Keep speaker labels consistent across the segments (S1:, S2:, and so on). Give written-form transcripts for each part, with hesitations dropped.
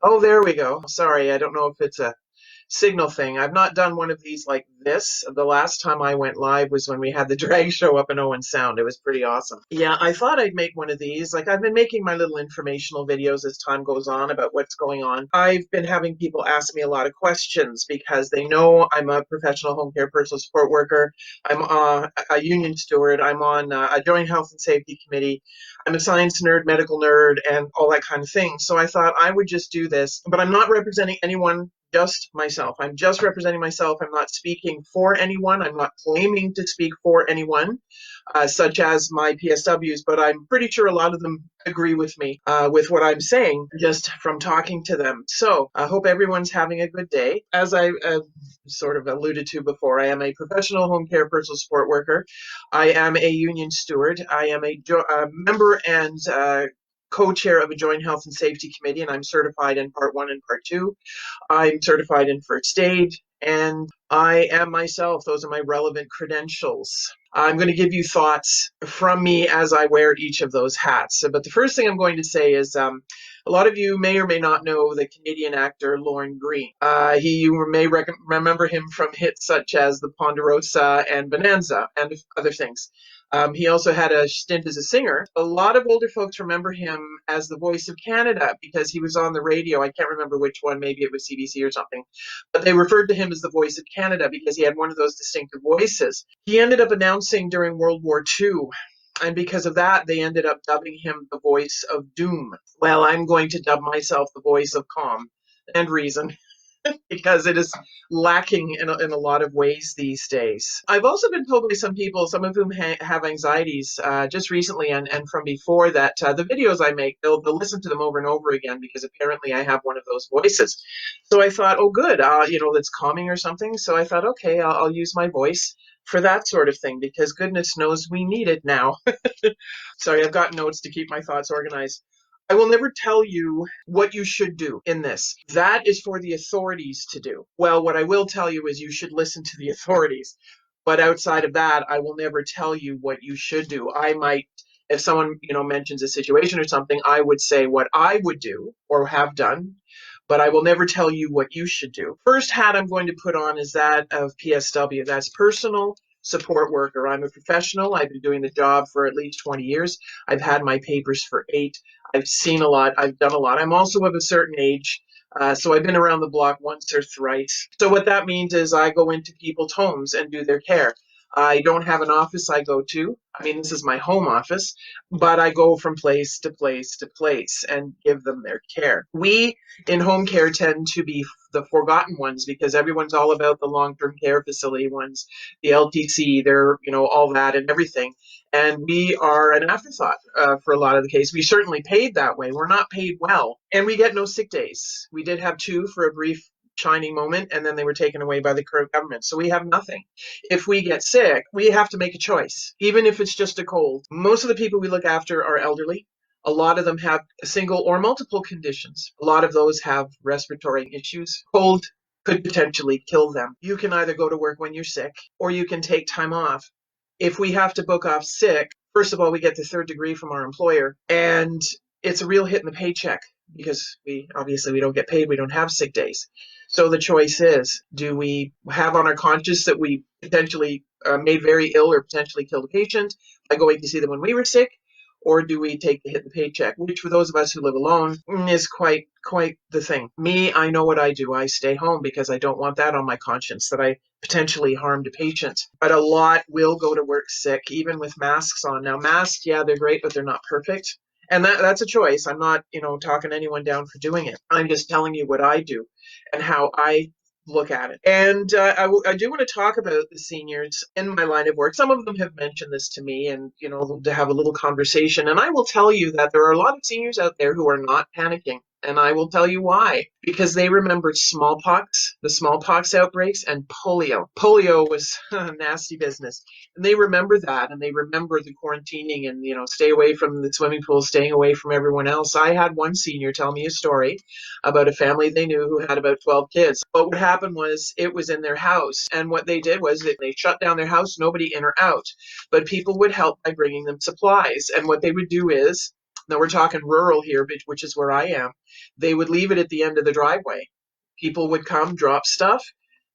S1: Oh, there we go. Sorry, I don't know if it's a signal thing. I've not done one of these like this. The last time I went live was when we had the drag show up in Owen Sound. It was pretty awesome. Yeah, I thought I'd make one of these. Like I've been making my little informational videos as time goes on about what's going on. I've been having people ask me a lot of questions because they know I'm a professional home care personal support worker. I'm a union steward. I'm on a joint health and safety committee. I'm a science nerd, medical nerd, and all that kind of thing. So I thought I would just do this, but I'm not representing anyone, just myself. I'm just representing myself. I'm not speaking for anyone. I'm not claiming to speak for anyone, such as my PSWs, but I'm pretty sure a lot of them agree with me with what I'm saying just from talking to them. So I hope everyone's having a good day. As I sort of alluded to before, I am a professional home care personal support worker. I am a union steward. I am a member and co-chair of a joint health and safety committee, and I'm certified in part one and part two. I'm certified in first aid, and I am myself. Those are my relevant credentials. I'm going to give you thoughts from me as I wear each of those hats. But the first thing I'm going to say is a lot of you may or may not know the Canadian actor Lorne Greene. You may remember him from hits such as The Ponderosa and Bonanza and other things. He also had a stint as a singer. A lot of older folks remember him as the voice of Canada because he was on the radio. I can't remember which one, maybe it was CBC or something. But they referred to him as the voice of Canada because he had one of those distinctive voices. He ended up announcing during World War II, and because of that, they ended up dubbing him the voice of doom. Well, I'm going to dub myself the voice of calm and reason because it is lacking in a lot of ways these days. I've also been told by some people, some of whom have anxieties just recently and from before, that the videos I make, they'll listen to them over and over again because apparently I have one of those voices. So I thought, oh, good, that's calming or something. So I thought, okay, I'll use my voice for that sort of thing because goodness knows we need it now. Sorry, I've got notes to keep my thoughts organized. I will never tell you what you should do in this. That is for the authorities to do. Well, what I will tell you is you should listen to the authorities. But outside of that, I will never tell you what you should do. I might, if someone, mentions a situation or something, I would say what I would do or have done, but I will never tell you what you should do. First hat I'm going to put on is that of PSW. That's personal support worker. I'm a professional. I've been doing the job for at least 20 years. I've had my papers for 8. I've seen a lot. I've done a lot. I'm also of a certain age. So I've been around the block once or thrice. So what that means is I go into people's homes and do their care. I don't have an office I go to. I mean, this is my home office, but I go from place to place to place and give them their care. We in home care tend to be the forgotten ones because everyone's all about the long-term care facility ones, the LTC, they're, all that and everything. And we are an afterthought for a lot of the case. We certainly paid that way. We're not paid well. And we get no sick days. We did have 2 for a brief shining moment, and then they were taken away by the current government. So we have nothing. If we get sick, we have to make a choice, even if it's just a cold. Most of the people we look after are elderly. A lot of them have single or multiple conditions. A lot of those have respiratory issues. Cold could potentially kill them. You can either go to work when you're sick or you can take time off. If we have to book off sick, first of all, we get the 3rd degree from our employer, and it's a real hit in the paycheck because we don't get paid. We don't have sick days. So the choice is, do we have on our conscience that we potentially made very ill or potentially killed a patient by going to see them when we were sick? Or do we take the hit in the paycheck, which for those of us who live alone is quite the thing. Me, I know what I do. I stay home because I don't want that on my conscience, that I potentially harmed a patient. But a lot will go to work sick, even with masks on. Now, masks, yeah, they're great, but they're not perfect. And that's a choice. I'm not, talking anyone down for doing it. I'm just telling you what I do and how I look at it. And I do want to talk about the seniors in my line of work. Some of them have mentioned this to me and, to have a little conversation. And I will tell you that there are a lot of seniors out there who are not panicking. And I will tell you why. Because they remembered smallpox, the smallpox outbreaks, and polio. Polio was nasty business. And they remember that, and they remember the quarantining and, stay away from the swimming pool, staying away from everyone else. I had one senior tell me a story about a family they knew who had about 12 kids. But what happened was it was in their house. And what they did was that they shut down their house, nobody in or out. But people would help by bringing them supplies. And what they would do is Now we're talking rural here, which is where I am. They would leave it at the end of the driveway. People would come, drop stuff,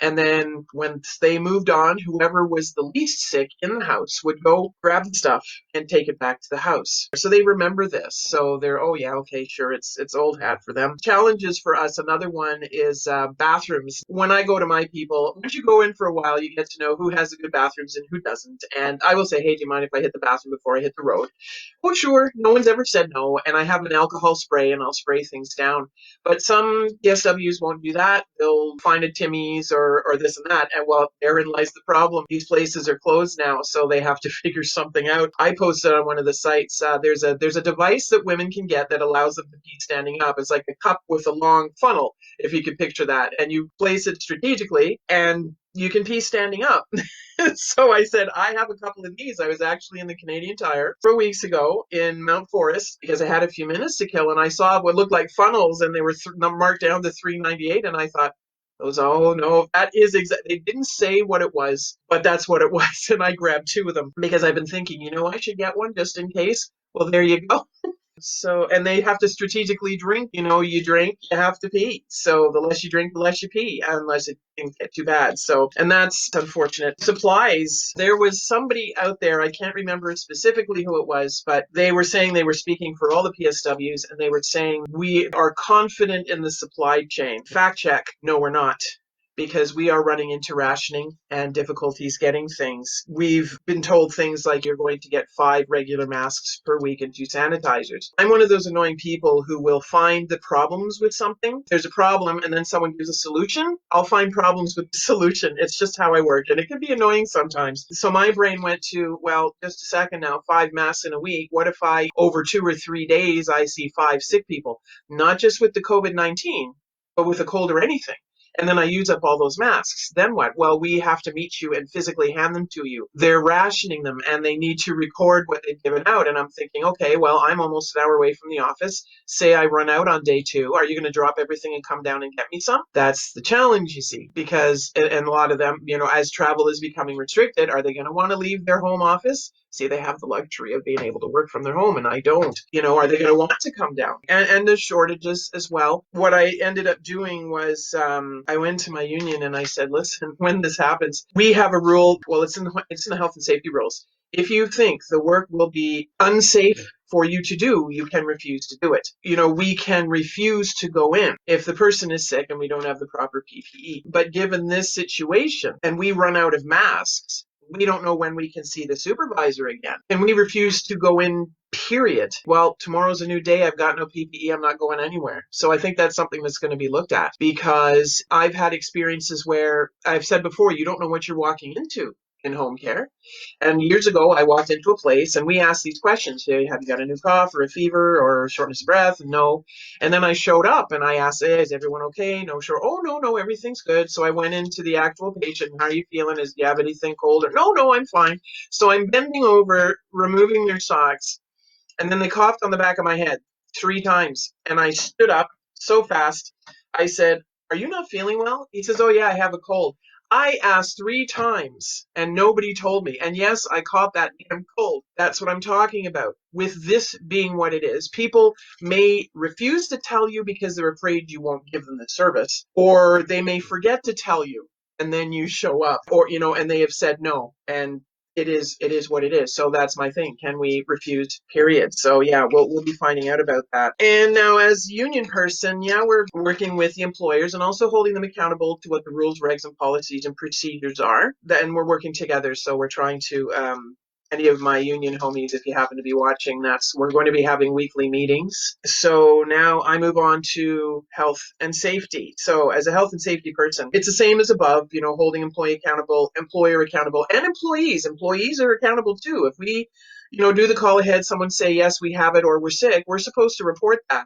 S1: and then once they moved on, whoever was the least sick in the house would go grab the stuff and take it back to the house. So they remember this. So they're, oh yeah, okay, sure, it's old hat for them. Challenges for us. Another one is bathrooms. When I go to my people, once you go in for a while, you get to know who has the good bathrooms and who doesn't. And I will say, hey, do you mind if I hit the bathroom before I hit the road? Oh, sure. No one's ever said no. And I have an alcohol spray and I'll spray things down. But some PSWs won't do that. They'll find a Timmy's or this and that. And well, therein lies the problem. These places are closed now, so they have to figure something out. I posted on one of the sites, there's a device that women can get that allows them to pee standing up. It's like a cup with a long funnel, if you could picture that. And you place it strategically and you can pee standing up. So I said, I have a couple of these. I was actually in the Canadian Tire 4 weeks ago in Mount Forest because I had a few minutes to kill, and I saw what looked like funnels, and they were marked down to $3.98, and I thought, those, oh no, that is exactly, they didn't say what it was, but that's what it was, and I grabbed two of them because I've been thinking, I should get one just in case. Well, there you go. So, and they have to strategically drink. You drink, you have to pee. So the less you drink, the less you pee, unless it can get too bad. So, and that's unfortunate. Supplies. There was somebody out there, I can't remember specifically who it was, but they were saying they were speaking for all the PSWs, and they were saying, we are confident in the supply chain. Fact check. No, we're not, because we are running into rationing and difficulties getting things. We've been told things like you're going to get 5 regular masks per week and 2 sanitizers. I'm one of those annoying people who will find the problems with something. There's a problem and then someone gives a solution. I'll find problems with the solution. It's just how I work, and it can be annoying sometimes. So my brain went to, well, just a second now, 5 masks in a week. What if over 2 or 3 days, I see 5 sick people? Not just with the COVID-19, but with a cold or anything. And then I use up all those masks. Then what? Well, we have to meet you and physically hand them to you. They're rationing them and they need to record what they've given out. And I'm thinking, okay, well, I'm almost an hour away from the office. Say I run out on day 2. Are you going to drop everything and come down and get me some? That's the challenge, you see, because, and a lot of them, as travel is becoming restricted, are they going to want to leave their home office? See, they have the luxury of being able to work from their home, and I don't. Are they going to want to come down? And there's shortages as well. What I ended up doing was I went to my union and I said, listen, when this happens, we have a rule. Well, it's in the health and safety rules. If you think the work will be unsafe for you to do, you can refuse to do it. We can refuse to go in if the person is sick and we don't have the proper PPE. But given this situation and we run out of masks, we don't know when we can see the supervisor again. And we refuse to go in, period. Well, tomorrow's a new day. I've got no PPE. I'm not going anywhere. So I think that's something that's going to be looked at, because I've had experiences where I've said before, you don't know what you're walking into in home care. And years ago, I walked into a place and we asked these questions. Hey, have you got a new cough or a fever or shortness of breath? No. And then I showed up and I asked, hey, is everyone okay? No, sure. Oh, no, everything's good. So I went into the actual patient. How are you feeling? Do you have anything cold? Or, no, I'm fine. So I'm bending over, removing their socks. And then they coughed on the back of my head 3 times. And I stood up so fast. I said, are you not feeling well? He says, oh, yeah, I have a cold. I asked 3 times and nobody told me. And yes, I caught that damn cold. That's what I'm talking about. With this being what it is, people may refuse to tell you because they're afraid you won't give them the service, or they may forget to tell you and then you show up, or, and they have said no. And it is what it is. So that's my thing. Can we refuse? Period. So yeah, we'll be finding out about that. And now, as union person, yeah, we're working with the employers and also holding them accountable to what the rules, regs, and policies and procedures are. And we're working together. So we're trying to any of my union homies, if you happen to be watching, we're going to be having weekly meetings. So now I move on to health and safety. So as a health and safety person, it's the same as above, holding employee accountable, employer accountable, and employees. Employees are accountable too. If we, do the call ahead, someone say, yes, we have it, or we're sick, we're supposed to report that,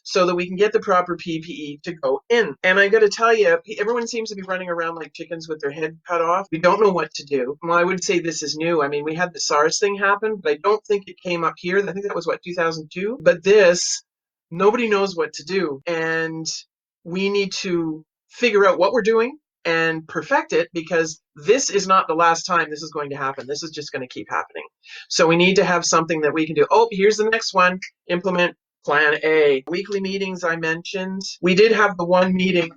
S1: so that we can get the proper PPE to go in. And I got to tell you, everyone seems to be running around like chickens with their head cut off. We don't know what to do. Well, I would say this is new. I mean, we had the SARS thing happen, but I don't think it came up here. I think that was, 2002? But this, nobody knows what to do. And we need to figure out what we're doing and perfect it, because this is not the last time this is going to happen. This is just going to keep happening. So we need to have something that we can do. Oh, here's the next one. Implement Plan A. Weekly meetings I mentioned. We did have the one meeting,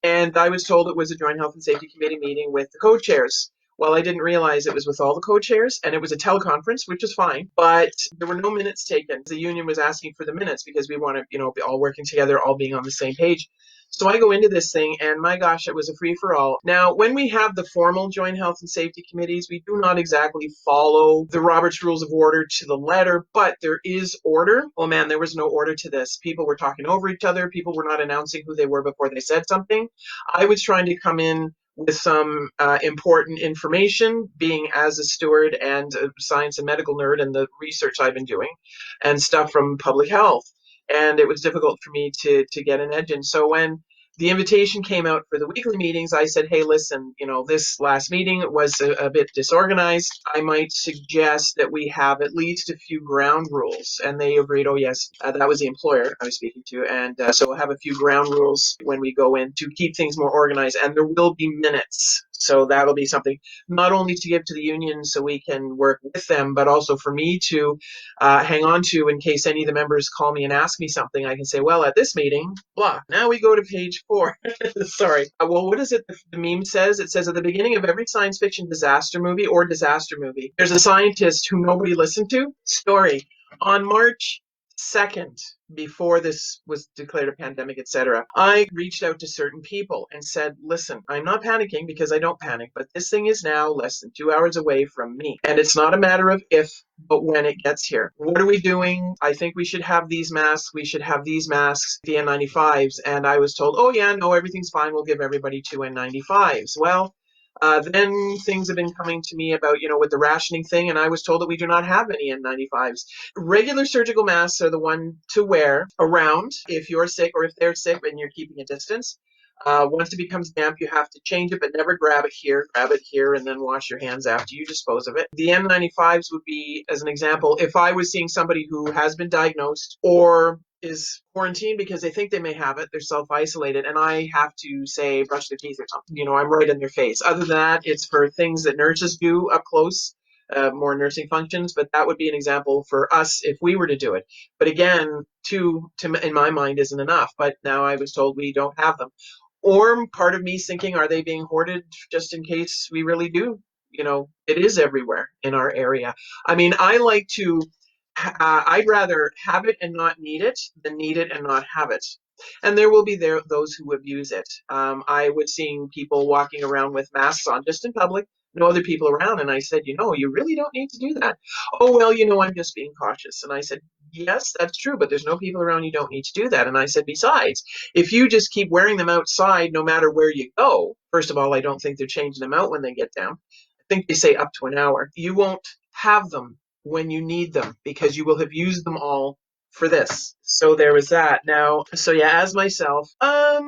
S1: and I was told it was a joint health and safety committee meeting with the co-chairs. Well, I didn't realize it was with all the co-chairs, and it was a teleconference, which is fine, but there were no minutes taken. The union was asking for the minutes because we want to, be all working together, all being on the same page. So I go into this thing, and my gosh, it was a free-for-all. Now, when we have the formal joint health and safety committees, we do not exactly follow the Roberts Rules of Order to the letter, but there is order. Oh man, there was no order to this. People were talking over each other. People were not announcing who they were before they said something. I was trying to come in with some important information, being as a steward and a science and medical nerd and the research I've been doing and stuff from public health. And it was difficult for me to get an edge in. So when the invitation came out for the weekly meetings, I said, hey, listen, this last meeting was a bit disorganized. I might suggest that we have at least a few ground rules. And they agreed, oh, yes, that was the employer I was speaking to. And so we'll have a few ground rules when we go in to keep things more organized. And there will be minutes. So that'll be something not only to give to the union so we can work with them, but also for me to hang on to in case any of the members call me and ask me something. I can say, well, at this meeting, blah. Now we go to page 4. Sorry. Well, what is it the meme says? It says at the beginning of every science fiction disaster movie or disaster movie, there's a scientist who nobody listened to. Story. On March 2nd, before this was declared a pandemic, etc., I reached out to certain people and said, listen, I'm not panicking because I don't panic, but this thing is now less than 2 hours away from me. And it's not a matter of if, but when it gets here. What are we doing? I think we should have these masks. We should have these masks, the N95s. And I was told, oh yeah, no, everything's fine. We'll give everybody 2 N95s. Well, then things have been coming to me about, with the rationing thing, and I was told that we do not have any N95s. Regular surgical masks are the one to wear around if you're sick or if they're sick and you're keeping a distance. Once it becomes damp, you have to change it, but never grab it here, and then wash your hands after you dispose of it. The N95s would be, as an example, if I was seeing somebody who has been diagnosed or is quarantined because they think they may have it, they're self-isolated, and I have to say brush their teeth or something. I'm right in their face. Other than that, it's for things that nurses do up close, more nursing functions, but that would be an example for us if we were to do it. But again, two in my mind isn't enough, but now I was told we don't have them. Or part of me thinking, are they being hoarded just in case we really do? It is everywhere in our area. I mean, I like to I'd rather have it and not need it than need it and not have it. And there will be those who abuse it. I was seeing people walking around with masks on just in public, no other people around. And I said, you really don't need to do that. Oh, well, I'm just being cautious. And I said, yes, that's true, but there's no people around. You don't need to do that. And I said, besides, if you just keep wearing them outside, no matter where you go, first of all, I don't think they're changing them out when they get down. I think they say up to an hour. You won't have them when you need them because you will have used them all for this. So there was that. Now, so yeah, as myself, a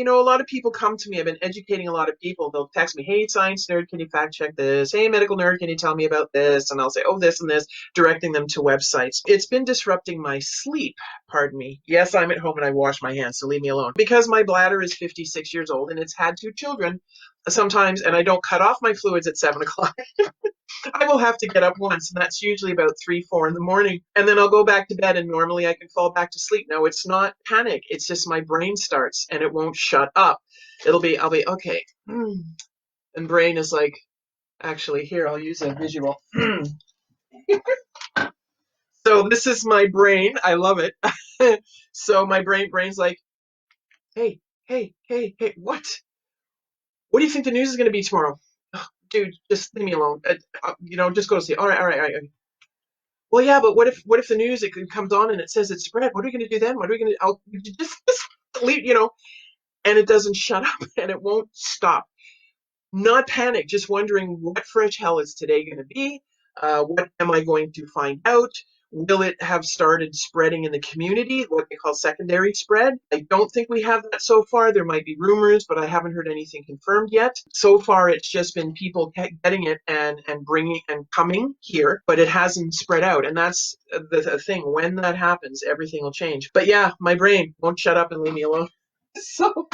S1: lot of people come to me. I've been educating a lot of people. They'll text me, hey, science nerd, can you fact check this? Hey, medical nerd, can you tell me about this? And I'll say, oh, this and this, directing them to websites. It's been disrupting my sleep, pardon me. Yes, I'm at home and I wash my hands, so leave me alone. Because my bladder is 56 years old and it's had 2 children sometimes, and I don't cut off my fluids at 7 o'clock. I will have to get up once, and that's usually about 3, 4 in the morning. And then I'll go back to bed, and normally I can fall back to sleep. Now, it's not panic. It's just my brain starts, and it won't shut up. I'll be, okay. And brain is like, actually, here, I'll use a visual. So this is my brain. I love it. So my brain's like, hey, what? What do you think the news is going to be tomorrow? Dude, just leave me alone. Just go to sleep. All right. Well, yeah, but what if the news it comes on and it says it's spread? What are we going to do then? What are we going to? I'll just delete, and it doesn't shut up and it won't stop. Not panic, just wondering what fresh hell is today going to be? What am I going to find out? Will it have started spreading in the community, what they call secondary spread? I don't think we have that so far. There might be rumors, but I haven't heard anything confirmed yet. So far, it's just been people getting it and bringing and coming here, but it hasn't spread out. And that's the thing. When that happens, everything will change. But yeah, my brain won't shut up and leave me alone. So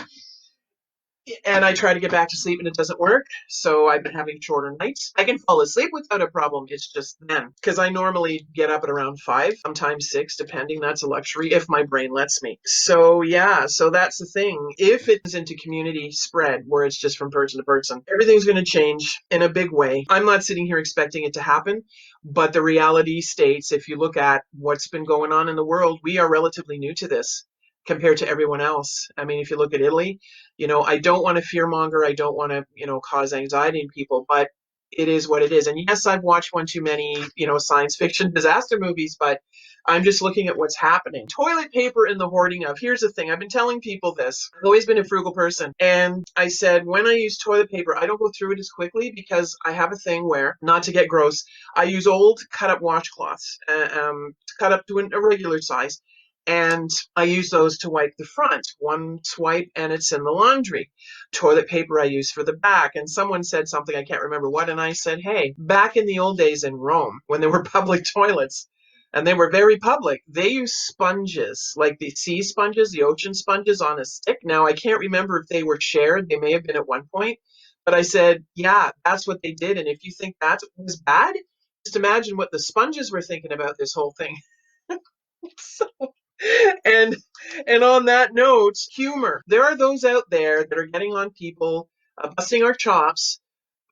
S1: and I try to get back to sleep and it doesn't work. So I've been having shorter nights. I can fall asleep without a problem. It's just then because I normally get up at around 5, sometimes 6, depending. That's a luxury if my brain lets me. So yeah, so that's the thing. If it's into community spread where it's just from person to person, everything's going to change in a big way. I'm not sitting here expecting it to happen, but the reality states, if you look at what's been going on in the world, we are relatively new to this compared to everyone else. I mean, if you look at Italy, I don't want to fearmonger. I don't want to, cause anxiety in people, but it is what it is. And yes, I've watched one too many, science fiction disaster movies, but I'm just looking at what's happening. Toilet paper and the hoarding of. Here's the thing. I've been telling people this. I've always been a frugal person. And I said, when I use toilet paper, I don't go through it as quickly because I have a thing where, not to get gross, I use old cut up washcloths, cut up to a regular size. And I use those to wipe the front. One swipe and it's in the laundry. Toilet paper I use for the back. And someone said something, I can't remember what, and I said, hey, back in the old days in Rome, when there were public toilets, and they were very public, they used sponges, like the sea sponges, the ocean sponges on a stick. Now, I can't remember if they were shared. They may have been at one point. But I said, yeah, that's what they did. And if you think that was bad, just imagine what the sponges were thinking about this whole thing. So, and on that note, humor. There are those out there that are getting on people, busting our chops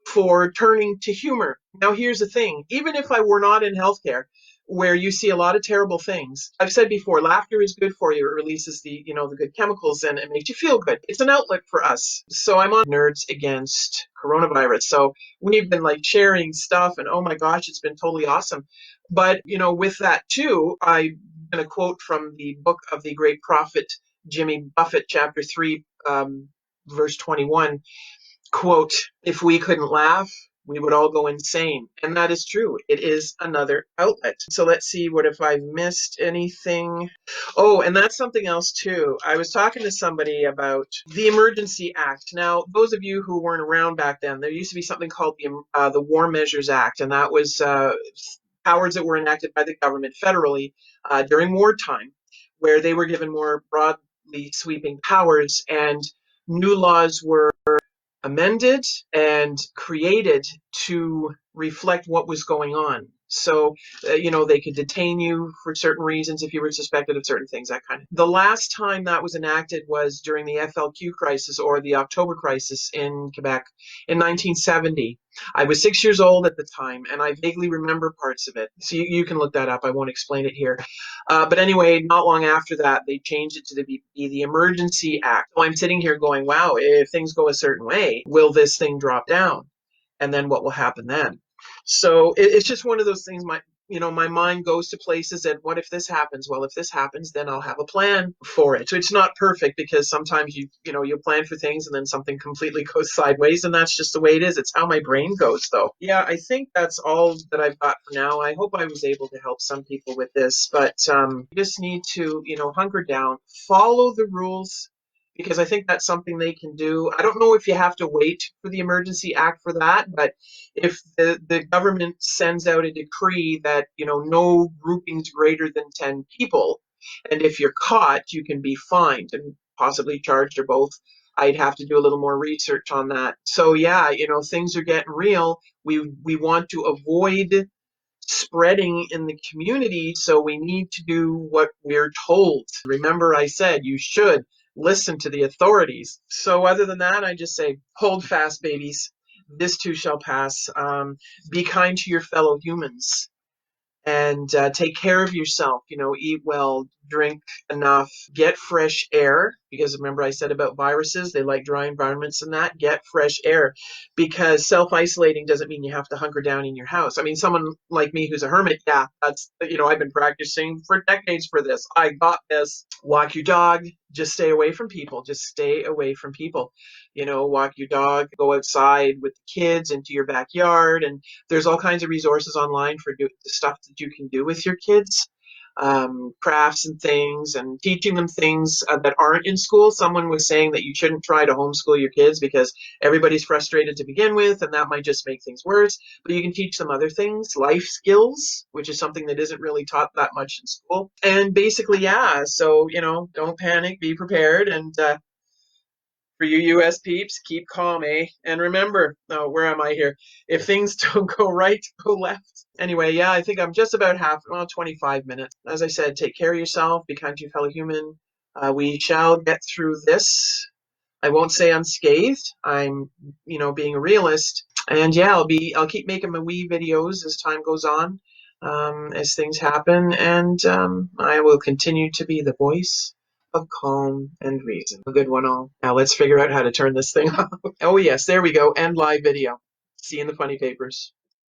S1: for turning to humor. Now, here's the thing. Even if I were not in healthcare, where you see a lot of terrible things, I've said before, laughter is good for you. It releases the good chemicals and it makes you feel good. It's an outlet for us. So I'm on Nerds Against Coronavirus. So we've been like sharing stuff and oh my gosh, it's been totally awesome. But, with that too, I'm going to quote from the book of the great prophet Jimmy Buffett, chapter 3, verse 21. Quote, if we couldn't laugh, we would all go insane. And that is true. It is another outlet. So let's see what if I've missed anything. Oh, and that's something else too. I was talking to somebody about the Emergency Act. Now, those of you who weren't around back then, there used to be something called the War Measures Act, and that was powers that were enacted by the government federally during wartime, where they were given more broadly sweeping powers, and new laws were amended and created to reflect what was going on. So, they could detain you for certain reasons if you were suspected of certain things, that kind of. The last time that was enacted was during the FLQ crisis or the October crisis in Quebec in 1970. I was 6 years old at the time, and I vaguely remember parts of it. So you can look that up. I won't explain it here. But anyway, not long after that, they changed it to be the Emergency Act. So I'm sitting here going, wow, if things go a certain way, will this thing drop down? And then what will happen then? So it's just one of those things. My mind goes to places that what if this happens? Well, if this happens, then I'll have a plan for it. So it's not perfect because sometimes you plan for things and then something completely goes sideways, and that's just the way it is. It's how my brain goes, though. Yeah, I think that's all that I've got for now. I hope I was able to help some people with this, but you just need to, hunker down, follow the rules, because I think that's something they can do. I don't know if you have to wait for the Emergency Act for that, but if the government sends out a decree that, no groupings greater than 10 people, and if you're caught, you can be fined and possibly charged or both. I'd have to do a little more research on that. So yeah, things are getting real. We want to avoid spreading in the community, so we need to do what we're told. Remember, I said you should listen to the authorities. So other than that, I just say, hold fast, babies. This too shall pass. Be kind to your fellow humans and take care of yourself. Eat well, drink enough, get fresh air, because remember I said about viruses, they like dry environments, and that. Get fresh air, because self-isolating doesn't mean you have to hunker down in your house. I mean, someone like me who's a hermit, yeah, that's, I've been practicing for decades for this. I got this. Walk your dog, just stay away from people. Just stay away from people. Walk your dog, go outside with the kids into your backyard, and there's all kinds of resources online for the stuff that you can do with your kids, crafts and things, and teaching them things that aren't in school. Someone was saying that you shouldn't try to homeschool your kids because everybody's frustrated to begin with, and that might just make things worse. But you can teach them other things, life skills, which is something that isn't really taught that much in school. And basically, yeah, so, don't panic, be prepared, and For you US peeps, keep calm, eh? And remember, oh, where am I here? If things don't go right, go left. Anyway, yeah, I think I'm just about 25 minutes. As I said, take care of yourself, be kind to your fellow human. We shall get through this. I won't say unscathed. I'm, being a realist. And yeah, I'll keep making my wee videos as time goes on, as things happen, and I will continue to be the voice of calm and reason. A good one all. Now let's figure out how to turn this thing off. Oh yes, there we go. End live video. See you in the funny papers.